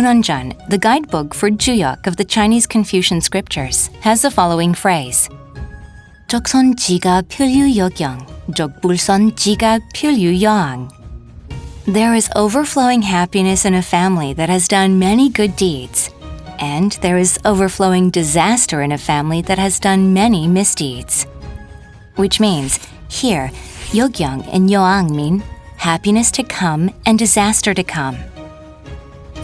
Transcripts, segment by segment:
Munonjeon, the guidebook for Juyok of the Chinese Confucian scriptures, has the following phrase. 적선 지가 필유역영, 적불선 지가 필유여왕. There is overflowing happiness in a family that has done many good deeds, and there is overflowing disaster in a family that has done many misdeeds. Which means, here, yogyang and yoang mean happiness to come and disaster to come.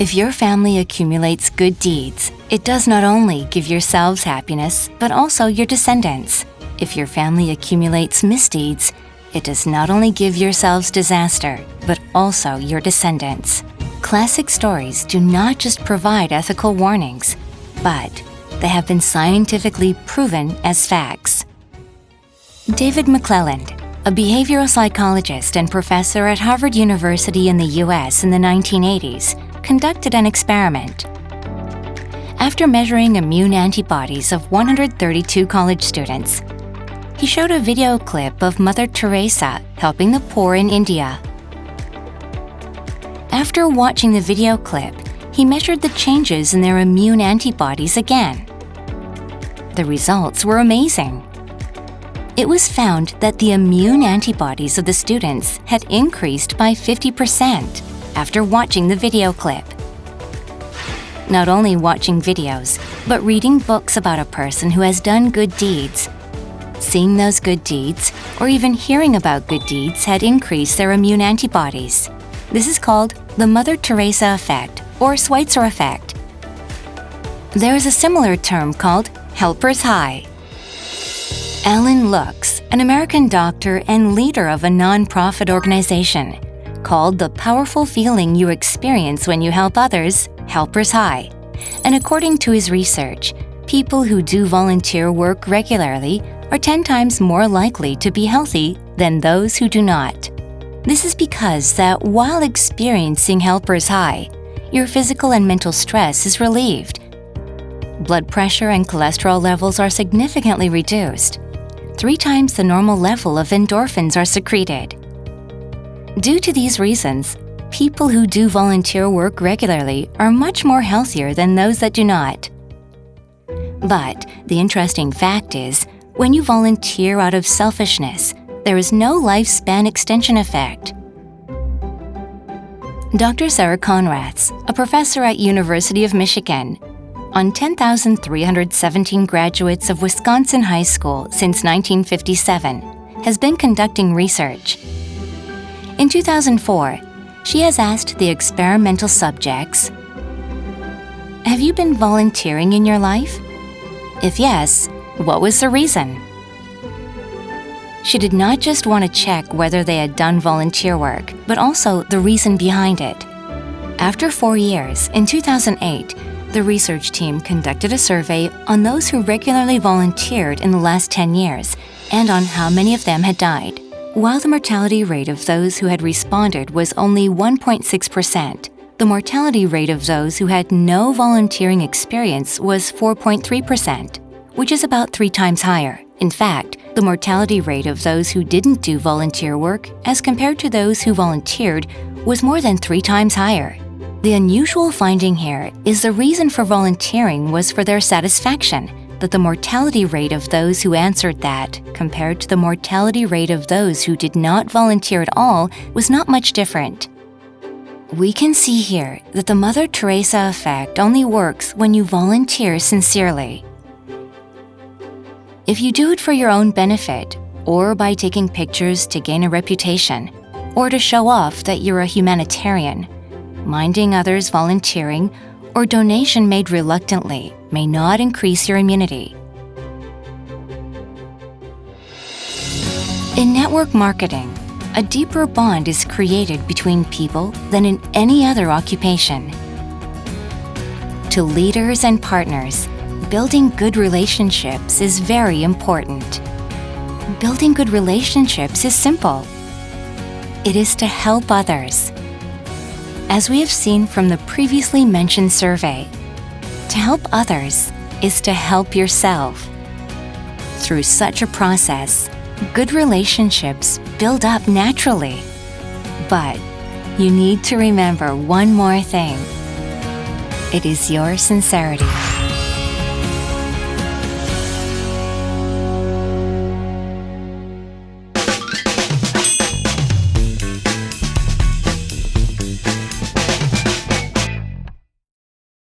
If your family accumulates good deeds, it does not only give yourselves happiness, but also your descendants. If your family accumulates misdeeds, it does not only give yourselves disaster, but also your descendants. Classic stories do not just provide ethical warnings, but they have been scientifically proven as facts. David McClelland, a behavioral psychologist and professor at Harvard University in the US in the 1980s, conducted an experiment. After measuring immune antibodies of 132 college students, he showed a video clip of Mother Teresa helping the poor in India. After watching the video clip, he measured the changes in their immune antibodies again. The results were amazing. It was found that the immune antibodies of the students had increased by 50% after watching the video clip. Not only watching videos, but reading books about a person who has done good deeds, seeing those good deeds, or even hearing about good deeds had increased their immune antibodies. This is called the Mother Teresa effect, or Schweitzer effect. There is a similar term called helper's high. Alan Lux, an American doctor and leader of a non-profit organization, called the powerful feeling you experience when you help others helper's high. And according to his research, people who do volunteer work regularly are 10 times more likely to be healthy than those who do not. This is because that while experiencing helper's high, your physical and mental stress is relieved. Blood pressure and cholesterol levels are significantly reduced. 3 times the normal level of endorphins are secreted. Due to these reasons, people who do volunteer work regularly are much more healthier than those that do not. But the interesting fact is, when you volunteer out of selfishness, there is no lifespan extension effect. Dr. Sarah Conrads, a professor at University of Michigan, on 10,317 graduates of Wisconsin High School since 1957, has been conducting research. In 2004, she has asked the experimental subjects, "Have you been volunteering in your life? If yes, what was the reason?" She did not just want to check whether they had done volunteer work, but also the reason behind it. After 4 years, in 2008, the research team conducted a survey on those who regularly volunteered in the last 10 years and on how many of them had died. While the mortality rate of those who had responded was only 1.6%, the mortality rate of those who had no volunteering experience was 4.3%, which is about 3 times higher. In fact, the mortality rate of those who didn't do volunteer work as compared to those who volunteered was more than 3 times higher. The unusual finding here is the reason for volunteering was for their satisfaction, that the mortality rate of those who answered that, compared to the mortality rate of those who did not volunteer at all, was not much different. We can see here that the Mother Teresa effect only works when you volunteer sincerely. If you do it for your own benefit, or by taking pictures to gain a reputation, or to show off that you're a humanitarian, minding others volunteering, or donation made reluctantly may not increase your immunity. In network marketing, a deeper bond is created between people than in any other occupation. To leaders and partners, building good relationships is very important. Building good relationships is simple. It is to help others. As we have seen from the previously mentioned survey, to help others is to help yourself. Through such a process, good relationships build up naturally. But you need to remember one more thing. It is your sincerity.